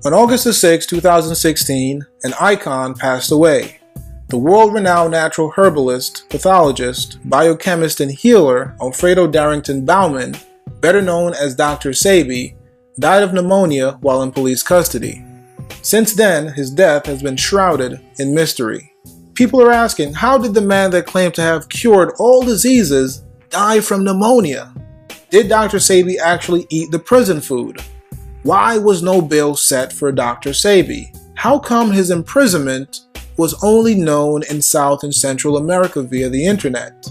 On August 6, 2016, an icon passed away. The world-renowned natural herbalist, pathologist, biochemist, and healer Alfredo Darrington Bauman, better known as Dr. Sebi, died of pneumonia while in police custody. Since then, his death has been shrouded in mystery. People are asking, how did the man that claimed to have cured all diseases die from pneumonia? Did Dr. Sebi actually eat the prison food? Why was no bail set for Dr. Sebi? How come his imprisonment was only known in South and Central America via the internet?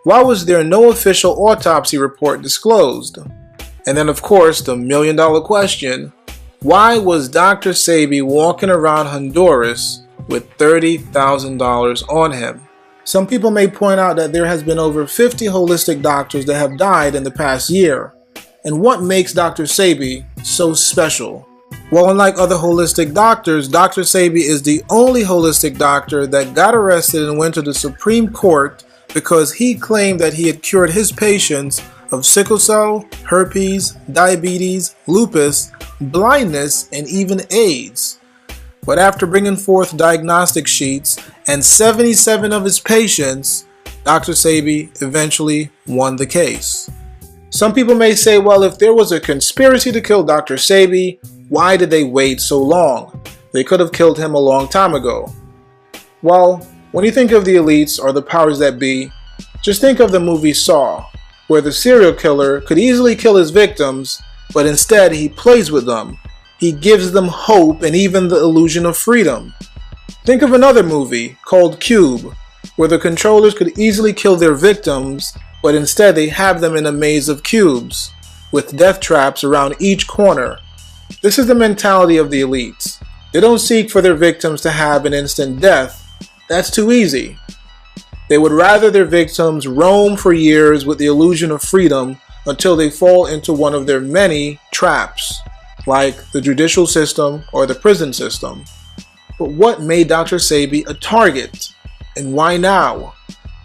Why was there no official autopsy report disclosed? And then of course the million-dollar question, why was Dr. Sebi walking around Honduras with $30,000 on him? Some people may point out that there has been over 50 holistic doctors that have died in the past year. And what makes Dr. Sebi so special? Well, unlike other holistic doctors, Dr. Sebi is the only holistic doctor that got arrested and went to the Supreme Court because he claimed that he had cured his patients of sickle cell, herpes, diabetes, lupus, blindness, and even AIDS. But after bringing forth diagnostic sheets and 77 of his patients, Dr. Sebi eventually won the case. Some people may say, well, if there was a conspiracy to kill Dr. Sebi, why did they wait so long? They could have killed him a long time ago. Well, when you think of the elites or the powers that be, just think of the movie Saw, where the serial killer could easily kill his victims, but instead he plays with them. He gives them hope and even the illusion of freedom. Think of another movie called Cube, where the controllers could easily kill their victims, but instead they have them in a maze of cubes, with death traps around each corner. This is the mentality of the elites. They don't seek for their victims to have an instant death. That's too easy. They would rather their victims roam for years with the illusion of freedom until they fall into one of their many traps, like the judicial system or the prison system. But what made Dr. Sebi a target? And why now?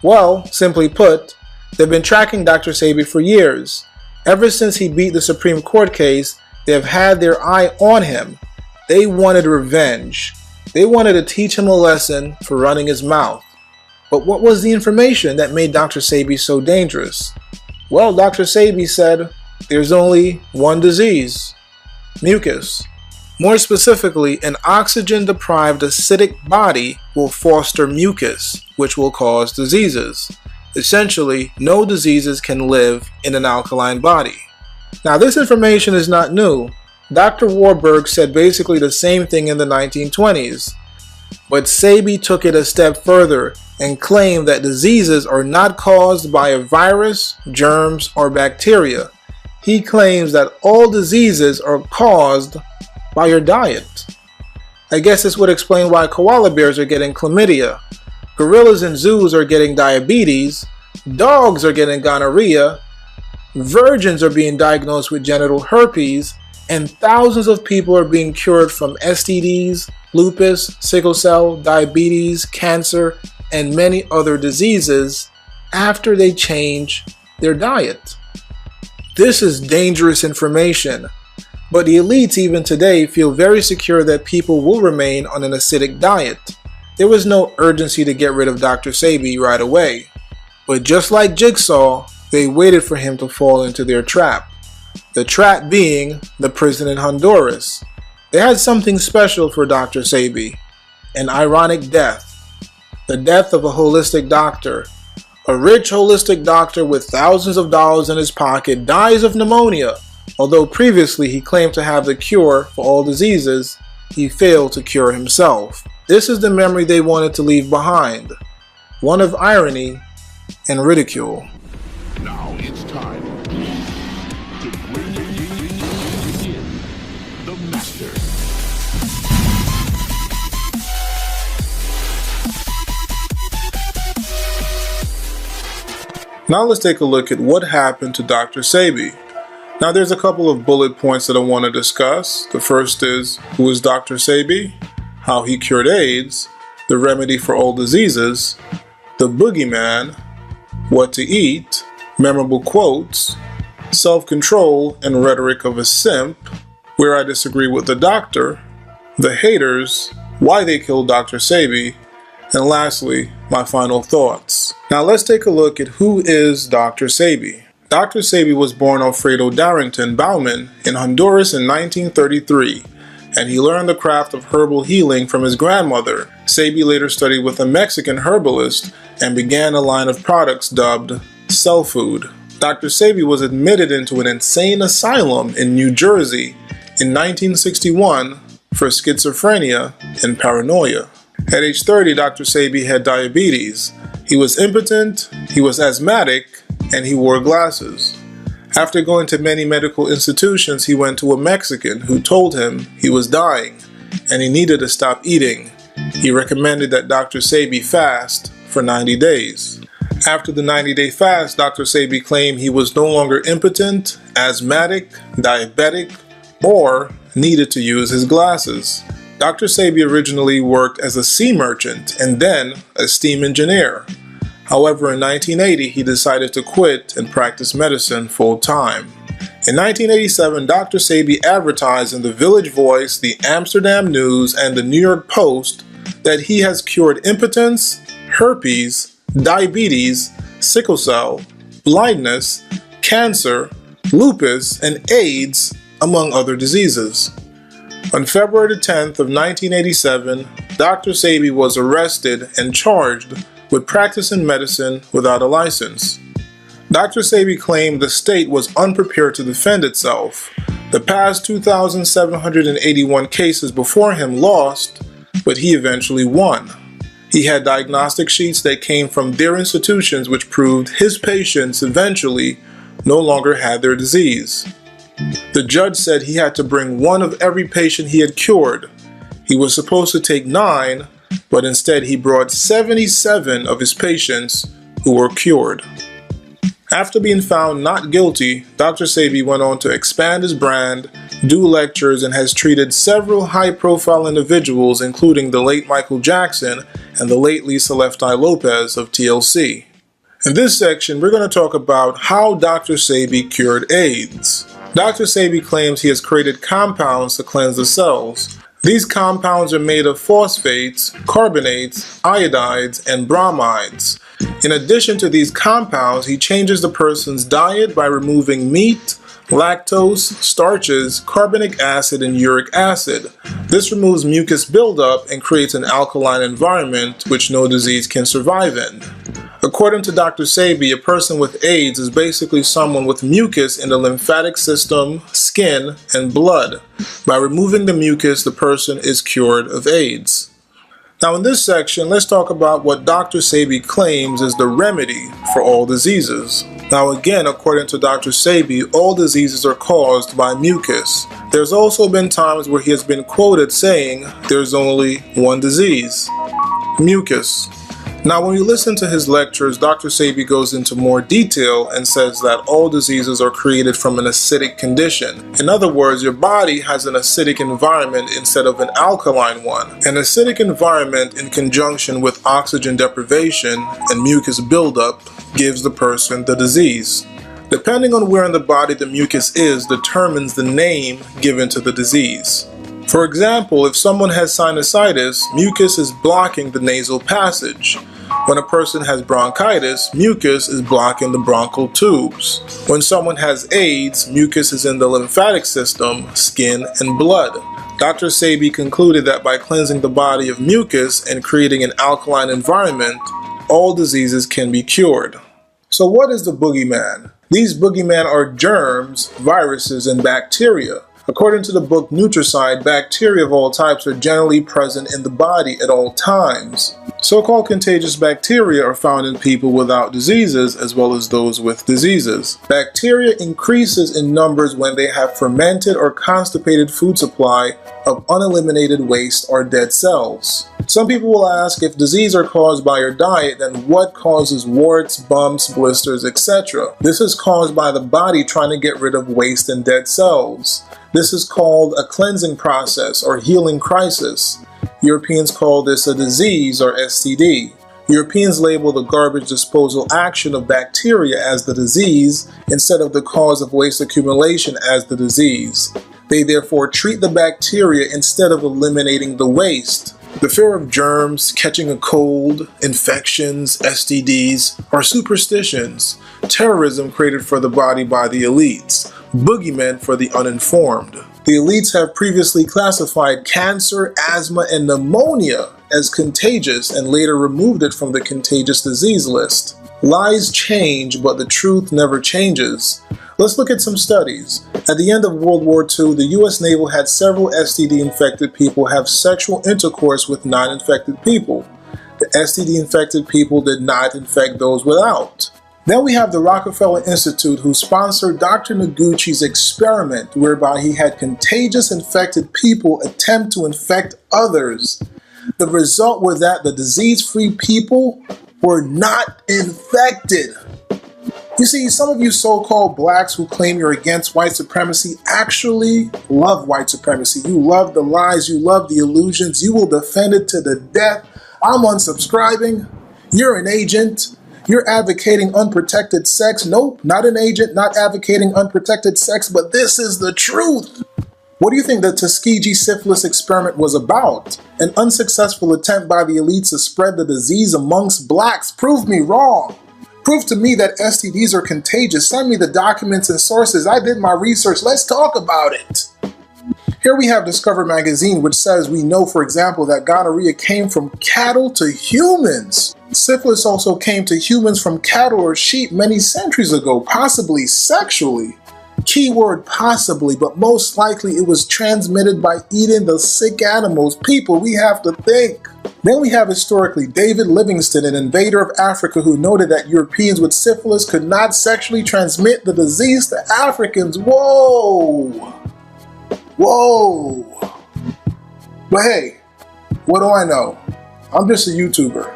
Well, simply put, they've been tracking Dr. Sebi for years. Ever since he beat the Supreme Court case, they have had their eye on him. They wanted revenge. They wanted to teach him a lesson for running his mouth. But what was the information that made Dr. Sebi so dangerous? Well, Dr. Sebi said there's only one disease: mucus. More specifically, an oxygen-deprived acidic body will foster mucus, which will cause diseases. Essentially, no diseases can live in an alkaline body. Now, this information is not new. Dr. Warburg said basically the same thing in the 1920s. But Sebi took it a step further and claimed that diseases are not caused by a virus, germs, or bacteria. He claims that all diseases are caused by your diet. I guess this would explain why koala bears are getting chlamydia, gorillas in zoos are getting diabetes, dogs are getting gonorrhea, virgins are being diagnosed with genital herpes, and thousands of people are being cured from STDs, lupus, sickle cell, diabetes, cancer, and many other diseases after they change their diet. This is dangerous information, but the elites even today feel very secure that people will remain on an acidic diet. There was no urgency to get rid of Dr. Sebi right away, but just like Jigsaw, they waited for him to fall into their trap. The trap being the prison in Honduras. They had something special for Dr. Sebi, an ironic death. The death of a holistic doctor. A rich holistic doctor with thousands of dollars in his pocket dies of pneumonia. Although previously he claimed to have the cure for all diseases, he failed to cure himself. This is the memory they wanted to leave behind. One of irony and ridicule. Now it's time to bring in the master. Now let's take a look at what happened to Dr. Sebi. Now there's a couple of bullet points that I want to discuss. The first is, who is Dr. Sebi? How he cured AIDS, the remedy for all diseases, the boogeyman, what to eat, memorable quotes, self-control and rhetoric of a simp, where I disagree with the doctor, the haters, why they killed Dr. Sebi, and lastly, my final thoughts. Now let's take a look at who is Dr. Sebi. Dr. Sebi was born Alfredo Darrington Baumann in Honduras in 1933, and he learned the craft of herbal healing from his grandmother. Sebi later studied with a Mexican herbalist and began a line of products dubbed Cell Food. Dr. Sebi was admitted into an insane asylum in New Jersey in 1961 for schizophrenia and paranoia. At age 30, Dr. Sebi had diabetes. He was impotent, he was asthmatic, and he wore glasses. After going to many medical institutions, he went to a Mexican who told him he was dying and he needed to stop eating. He recommended that Dr. Sebi fast for 90 days. After the 90-day fast, Dr. Sebi claimed he was no longer impotent, asthmatic, diabetic, or needed to use his glasses. Dr. Sebi originally worked as a sea merchant and then a steam engineer. However, in 1980, he decided to quit and practice medicine full-time. In 1987, Dr. Sebi advertised in the Village Voice, the Amsterdam News, and the New York Post that he has cured impotence, herpes, diabetes, sickle cell, blindness, cancer, lupus, and AIDS, among other diseases. On February 10th of 1987, Dr. Sebi was arrested and charged with practicing medicine without a license. Dr. Sebi claimed the state was unprepared to defend itself. The past 2,781 cases before him lost, but he eventually won. He had diagnostic sheets that came from their institutions which proved his patients eventually no longer had their disease. The judge said he had to bring one of every patient he had cured. He was supposed to take 9, but instead he brought 77 of his patients who were cured. After being found not guilty, Dr. Sebi went on to expand his brand, do lectures, and has treated several high-profile individuals, including the late Michael Jackson and the late Lisa Left Eye Lopez of TLC. In this section, we're going to talk about how Dr. Sebi cured AIDS. Dr. Sebi claims he has created compounds to cleanse the cells. These compounds are made of phosphates, carbonates, iodides, and bromides. In addition to these compounds, he changes the person's diet by removing meat, lactose, starches, carbonic acid, and uric acid. This removes mucus buildup and creates an alkaline environment which no disease can survive in. According to Dr. Sebi, a person with AIDS is basically someone with mucus in the lymphatic system, skin, and blood. By removing the mucus, the person is cured of AIDS. Now in this section, let's talk about what Dr. Sebi claims is the remedy for all diseases. Now again, according to Dr. Sebi, all diseases are caused by mucus. There's also been times where he has been quoted saying there's only one disease: mucus. Now when you listen to his lectures, Dr. Sebi goes into more detail and says that all diseases are created from an acidic condition. In other words, your body has an acidic environment instead of an alkaline one. An acidic environment in conjunction with oxygen deprivation and mucus buildup gives the person the disease. Depending on where in the body the mucus is determines the name given to the disease. For example, if someone has sinusitis, mucus is blocking the nasal passage. When a person has bronchitis, mucus is blocking the bronchial tubes. When someone has AIDS, mucus is in the lymphatic system, skin, and blood. Dr. Sebi concluded that by cleansing the body of mucus and creating an alkaline environment, all diseases can be cured. So what is the boogeyman? These boogeymen are germs, viruses, and bacteria. According to the book Nutricide, bacteria of all types are generally present in the body at all times. So-called contagious bacteria are found in people without diseases as well as those with diseases. Bacteria increases in numbers when they have fermented or constipated food supply of uneliminated waste or dead cells. Some people will ask, if disease are caused by your diet, then what causes warts, bumps, blisters, etc.? This is caused by the body trying to get rid of waste and dead cells. This is called a cleansing process or healing crisis. Europeans call this a disease or STD. Europeans label the garbage disposal action of bacteria as the disease instead of the cause of waste accumulation as the disease. They therefore treat the bacteria instead of eliminating the waste. The fear of germs, catching a cold, infections, STDs, are superstitions, terrorism created for the body by the elites, boogeymen for the uninformed. The elites have previously classified cancer, asthma, and pneumonia as contagious and later removed it from the contagious disease list. Lies change, but the truth never changes. Let's look at some studies. At the end of World War II, the US Naval had several STD-infected people have sexual intercourse with non-infected people. The STD-infected people did not infect those without. Then we have the Rockefeller Institute, who sponsored Dr. Noguchi's experiment whereby he had contagious infected people attempt to infect others. The result was that the disease-free people were not infected. You see, some of you so-called blacks who claim you're against white supremacy actually love white supremacy. You love the lies, you love the illusions, you will defend it to the death. I'm unsubscribing. You're an agent. You're advocating unprotected sex. Nope, not an agent, not advocating unprotected sex, but this is the truth. What do you think the Tuskegee syphilis experiment was about? An unsuccessful attempt by the elites to spread the disease amongst blacks. Prove me wrong. Prove to me that STDs are contagious. Send me the documents and sources. I did my research. Let's talk about it. Here we have Discover magazine, which says we know, for example, that gonorrhea came from cattle to humans. Syphilis also came to humans from cattle or sheep many centuries ago, possibly sexually. Keyword possibly, but most likely it was transmitted by eating the sick animals. People, we have to think. Then we have historically David Livingstone, an invader of Africa, who noted that Europeans with syphilis could not sexually transmit the disease to Africans. Whoa! Whoa! But hey, what do I know? I'm just a YouTuber.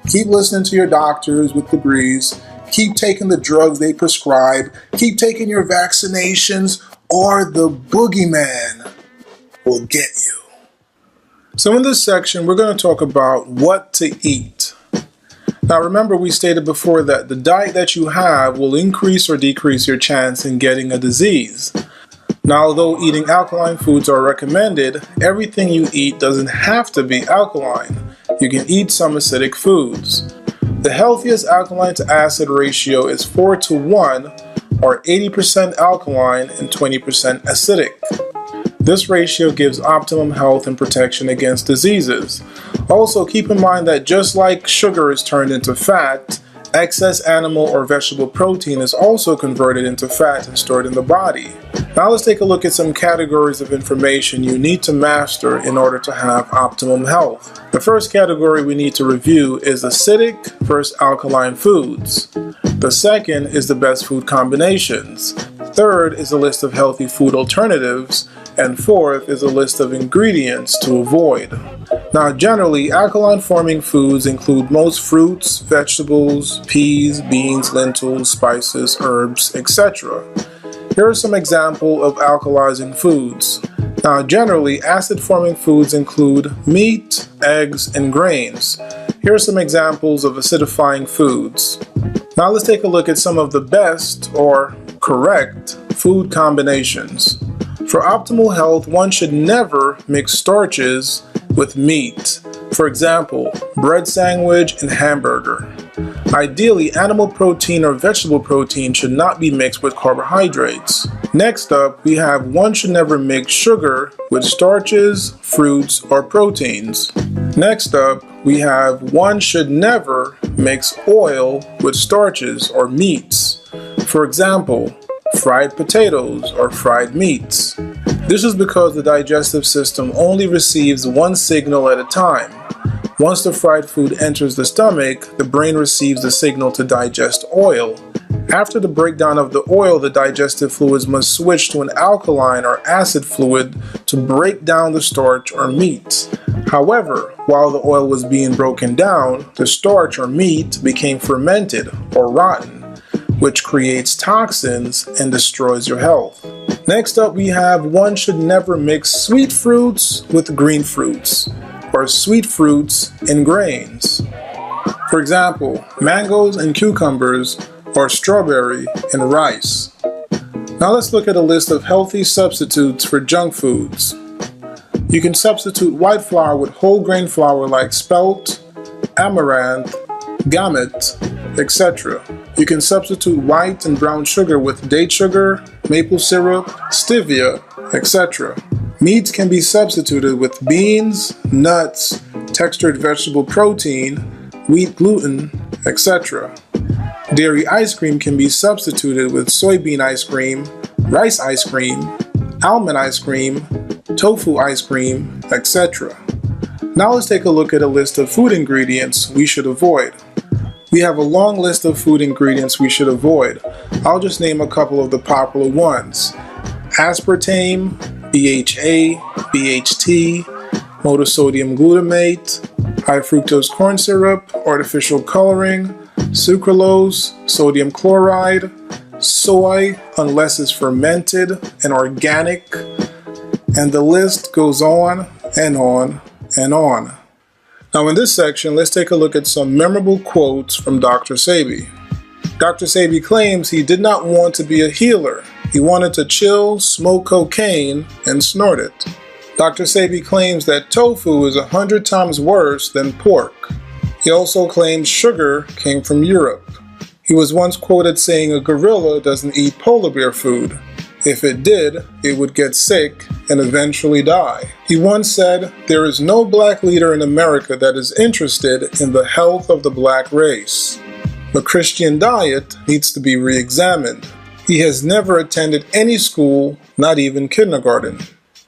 Keep listening to your doctors with degrees. Keep taking the drugs they prescribe. Keep taking your vaccinations, or the boogeyman will get you. So in this section, we're going to talk about what to eat. Now remember, we stated before that the diet that you have will increase or decrease your chance in getting a disease. Now, although eating alkaline foods are recommended, everything you eat doesn't have to be alkaline. You can eat some acidic foods. The healthiest alkaline to acid ratio is 4:1, or 80% alkaline and 20% acidic. This ratio gives optimum health and protection against diseases. Also, keep in mind that just like sugar is turned into fat, excess animal or vegetable protein is also converted into fat and stored in the body. Now let's take a look at some categories of information you need to master in order to have optimum health. The first category we need to review is acidic versus alkaline foods. The second is the best food combinations. Third is a list of healthy food alternatives. And fourth is a list of ingredients to avoid. Now generally, alkaline forming foods include most fruits, vegetables, peas, beans, lentils, spices, herbs, etc. Here are some examples of alkalizing foods. Now generally, acid forming foods include meat, eggs, and grains. Here are some examples of acidifying foods. Now let's take a look at some of the best or correct food combinations. For optimal health, one should never mix starches with meat. For example, bread sandwich and hamburger. Ideally, animal protein or vegetable protein should not be mixed with carbohydrates. Next up, we have one should never mix sugar with starches, fruits, or proteins. Next up, we have one should never mix oil with starches or meats. For example, fried potatoes or fried meats. This is because the digestive system only receives one signal at a time. Once the fried food enters the stomach, the brain receives the signal to digest oil. After the breakdown of the oil, the digestive fluids must switch to an alkaline or acid fluid to break down the starch or meat. However, while the oil was being broken down, the starch or meat became fermented or rotten, which creates toxins and destroys your health. Next up, we have one should never mix sweet fruits with green fruits, or sweet fruits and grains. For example, mangoes and cucumbers, or strawberry and rice. Now let's look at a list of healthy substitutes for junk foods. You can substitute white flour with whole grain flour like spelt, amaranth, gammet, etc. You can substitute white and brown sugar with date sugar, maple syrup, stevia, etc. Meats can be substituted with beans, nuts, textured vegetable protein, wheat gluten, etc. Dairy ice cream can be substituted with soybean ice cream, rice ice cream, almond ice cream, tofu ice cream, etc. Now let's take a look at a list of food ingredients we should avoid. We have a long list of food ingredients we should avoid. I'll just name a couple of the popular ones: aspartame, BHA, BHT, monosodium glutamate, high fructose corn syrup, artificial coloring, sucralose, sodium chloride, soy unless it's fermented and organic, and the list goes on and on and on. Now in this section, let's take a look at some memorable quotes from Dr. Sebi. Dr. Sebi claims he did not want to be a healer. He wanted to chill, smoke cocaine, and snort it. Dr. Sebi claims that tofu is 100 times worse than pork. He also claims sugar came from Europe. He was once quoted saying a gorilla doesn't eat polar bear food. If it did, it would get sick and eventually die. He once said, "There is no black leader in America that is interested in the health of the black race. The Christian diet needs to be re-examined." He has never attended any school, not even kindergarten.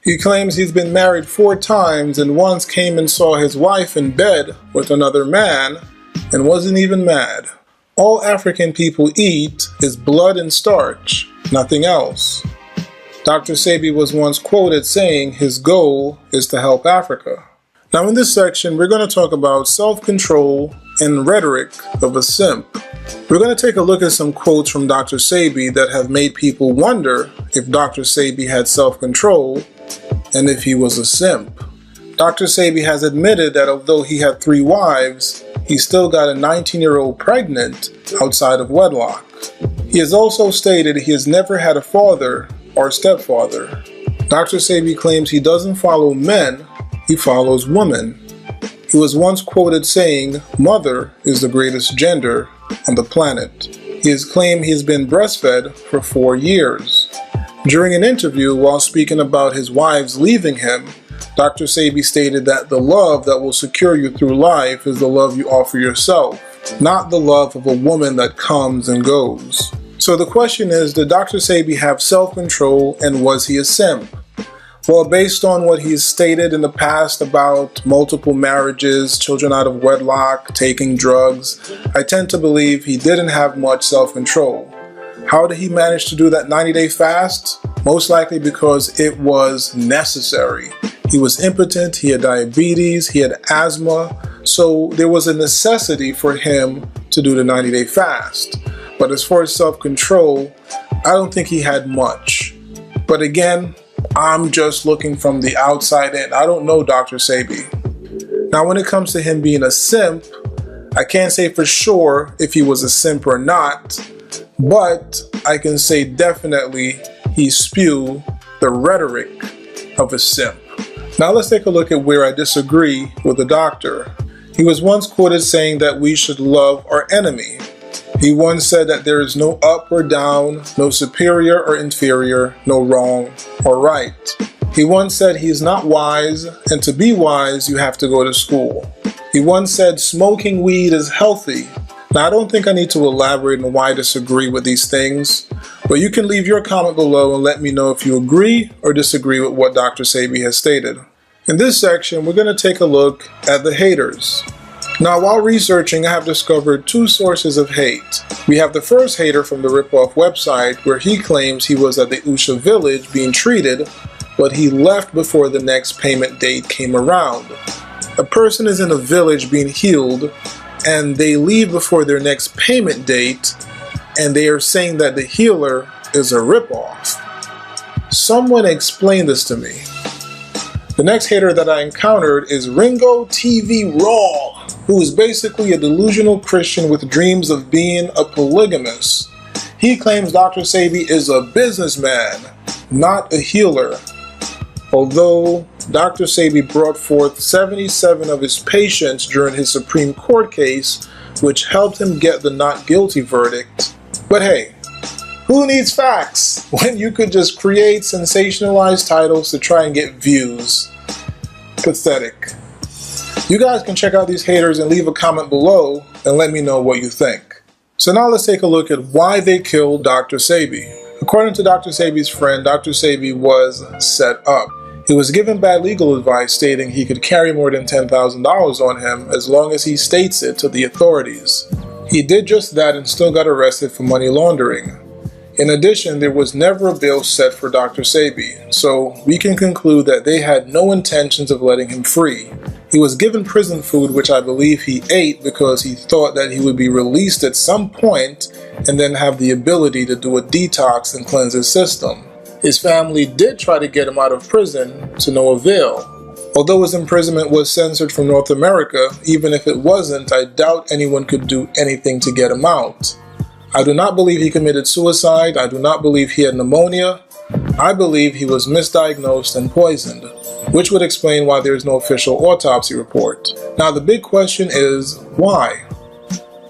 He claims he's been married 4 times and once came and saw his wife in bed with another man and wasn't even mad. All African people eat is blood and starch, nothing else. Dr. Sebi was once quoted saying his goal is to help Africa. Now in this section, we're going to talk about self-control and rhetoric of a simp. We're going to take a look at some quotes from Dr. Sebi that have made people wonder if Dr. Sebi had self-control and if he was a simp. Dr. Sebi has admitted that although he had 3 wives, he still got a 19-year-old pregnant outside of wedlock. He has also stated he has never had a father or stepfather. Dr. Sebi claims he doesn't follow men, he follows women. He was once quoted saying, "Mother is the greatest gender on the planet." He has claimed he has been breastfed for 4 years. During an interview while speaking about his wives leaving him, Dr. Sebi stated that the love that will secure you through life is the love you offer yourself, not the love of a woman that comes and goes. So the question is, did Dr. Sebi have self-control and was he a simp? Well, based on what he's stated in the past about multiple marriages, children out of wedlock, taking drugs, I tend to believe he didn't have much self-control. How did he manage to do that 90-day fast? Most likely because it was necessary. He was impotent, he had diabetes, he had asthma, so there was a necessity for him to do the 90-day fast. But as far as self-control, I don't think he had much. But again, I'm just looking from the outside in. I don't know Dr. Sebi. Now when it comes to him being a simp, I can't say for sure if he was a simp or not, but I can say definitely he spewed the rhetoric of a simp. Now let's take a look at where I disagree with the doctor. He was once quoted saying that we should love our enemy. He once said that there is no up or down, no superior or inferior, no wrong or right. He once said he is not wise, and to be wise you have to go to school. He once said smoking weed is healthy. Now I don't think I need to elaborate on why I disagree with these things, but you can leave your comment below and let me know if you agree or disagree with what Dr. Sebi has stated. In this section, we're going to take a look at the haters. Now, while researching, I have discovered 2 sources of hate. We have the first hater from the ripoff website where he claims he was at the Usha village being treated, but he left before the next payment date came around. A person is in a village being healed and they leave before their next payment date and they are saying that the healer is a ripoff. Someone explain this to me. The next hater that I encountered is Ringo TV Raw, who is basically a delusional Christian with dreams of being a polygamist. He claims Dr. Sebi is a businessman, not a healer. Although Dr. Sebi brought forth 77 of his patients during his Supreme Court case, which helped him get the not guilty verdict. But hey, who needs facts when you could just create sensationalized titles to try and get views? Pathetic. You guys can check out these haters and leave a comment below and let me know what you think. So now let's take a look at why they killed Dr. Sebi. According to Dr. Sebi's friend, Dr. Sebi was set up. He was given bad legal advice stating he could carry more than $10,000 on him as long as he states it to the authorities. He did just that and still got arrested for money laundering. In addition, there was never a bail set for Dr. Sebi, so we can conclude that they had no intentions of letting him free. He was given prison food, which I believe he ate because he thought that he would be released at some point and then have the ability to do a detox and cleanse his system. His family did try to get him out of prison to no avail. Although his imprisonment was censored from North America, even if it wasn't, I doubt anyone could do anything to get him out. I do not believe he committed suicide. I do not believe he had pneumonia. I believe he was misdiagnosed and poisoned, which would explain why there is no official autopsy report. Now the big question is, why?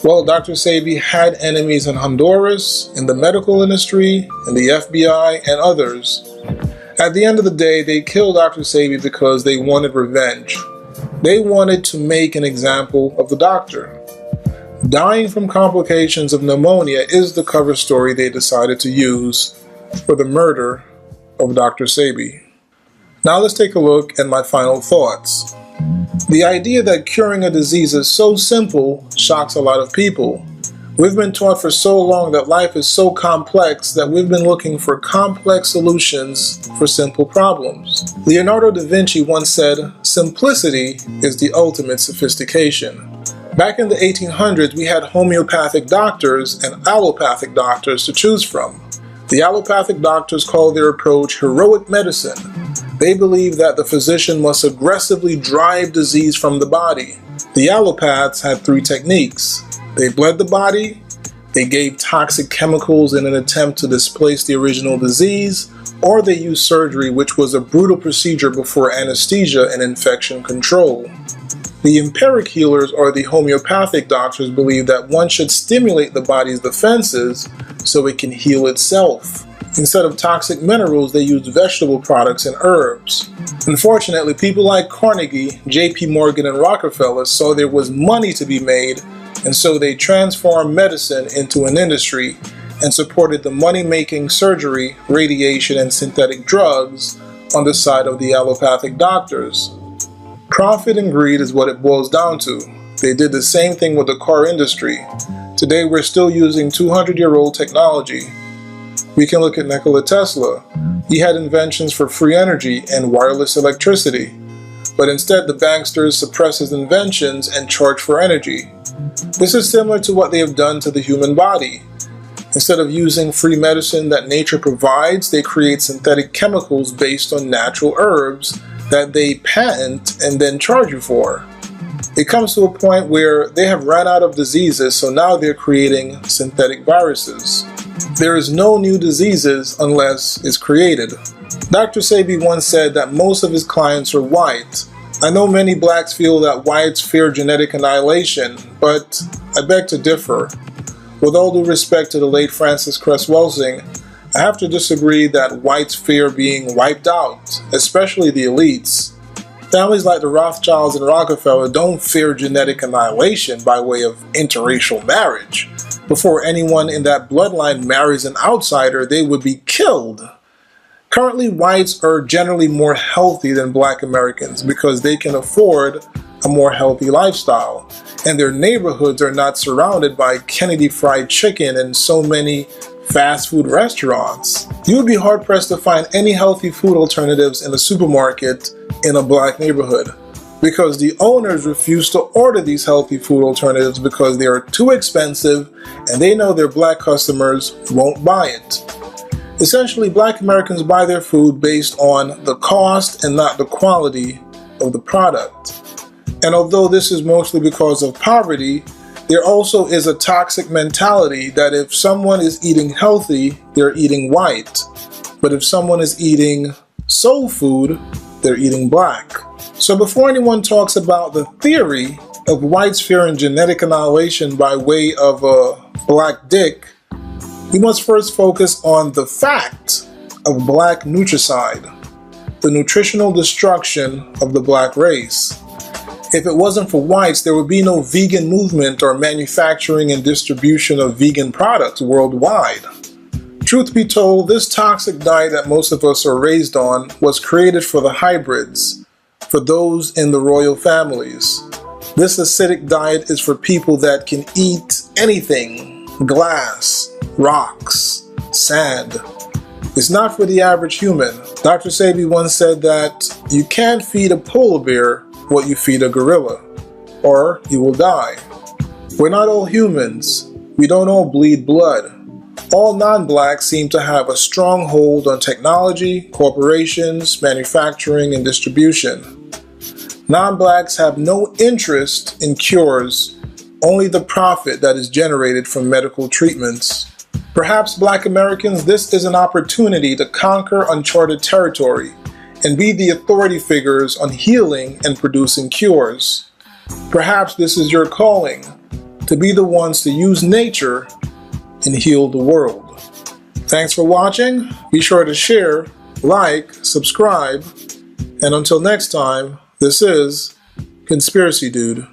Well, Dr. Sebi had enemies in Honduras, in the medical industry, in the FBI, and others. At the end of the day, they killed Dr. Sebi because they wanted revenge. They wanted to make an example of the doctor. Dying from complications of pneumonia is the cover story they decided to use for the murder of Dr. Sebi. Now let's take a look at my final thoughts. The idea that curing a disease is so simple shocks a lot of people. We've been taught for so long that life is so complex that we've been looking for complex solutions for simple problems. Leonardo da Vinci once said, "Simplicity is the ultimate sophistication." Back in the 1800s, we had homeopathic doctors and allopathic doctors to choose from. The allopathic doctors call their approach heroic medicine. They believe that the physician must aggressively drive disease from the body. The allopaths had three techniques. They bled the body, they gave toxic chemicals in an attempt to displace the original disease, or they used surgery, which was a brutal procedure before anesthesia and infection control. The empiric healers, or the homeopathic doctors, believe that one should stimulate the body's defenses so it can heal itself. Instead of toxic minerals, they used vegetable products and herbs. Unfortunately, people like Carnegie, J.P. Morgan, and Rockefeller saw there was money to be made, and so they transformed medicine into an industry and supported the money-making surgery, radiation, and synthetic drugs on the side of the allopathic doctors. Profit and greed is what it boils down to. They did the same thing with the car industry. Today we're still using 200-year-old technology. We can look at Nikola Tesla. He had inventions for free energy and wireless electricity. But instead the banksters suppress his inventions and charge for energy. This is similar to what they have done to the human body. Instead of using free medicine that nature provides, they create synthetic chemicals based on natural herbs that they patent and then charge you for. It comes to a point where they have run out of diseases, so now they're creating synthetic viruses. There is no new diseases unless it's created. Dr. Sebi once said that most of his clients are white. I know many blacks feel that whites fear genetic annihilation, but I beg to differ. With all due respect to the late Francis Cress Welsing, I have to disagree that whites fear being wiped out, especially the elites. Families like the Rothschilds and Rockefeller don't fear genetic annihilation by way of interracial marriage. Before anyone in that bloodline marries an outsider, they would be killed. Currently, whites are generally more healthy than black Americans because they can afford a more healthy lifestyle, and their neighborhoods are not surrounded by Kennedy Fried Chicken and so many fast food restaurants. You would be hard pressed to find any healthy food alternatives in a supermarket in a black neighborhood because the owners refuse to order these healthy food alternatives because they are too expensive and they know their black customers won't buy it. Essentially, black Americans buy their food based on the cost and not the quality of the product. And although this is mostly because of poverty, There also is a toxic mentality that if someone is eating healthy, they're eating white. But if someone is eating soul food, they're eating black. So before anyone talks about the theory of whites fearing genetic annihilation by way of a black dick, we must first focus on the fact of black nutricide, the nutritional destruction of the black race. If it wasn't for whites, there would be no vegan movement or manufacturing and distribution of vegan products worldwide. Truth be told, this toxic diet that most of us are raised on was created for the hybrids, for those in the royal families. This acidic diet is for people that can eat anything: glass, rocks, sand. It's not for the average human. Dr. Sebi once said that you can't feed a polar bear what you feed a gorilla, or you will die. We're not all humans. We don't all bleed blood. All non-blacks seem to have a strong hold on technology, corporations, manufacturing, and distribution. Non-blacks have no interest in cures, only the profit that is generated from medical treatments. Perhaps Black Americans, this is an opportunity to conquer uncharted territory and be the authority figures on healing and producing cures. Perhaps this is your calling, to be the ones to use nature and heal the world. Thanks for watching. Be sure to share, like, subscribe, and until next time, this is Conspiracy Dude.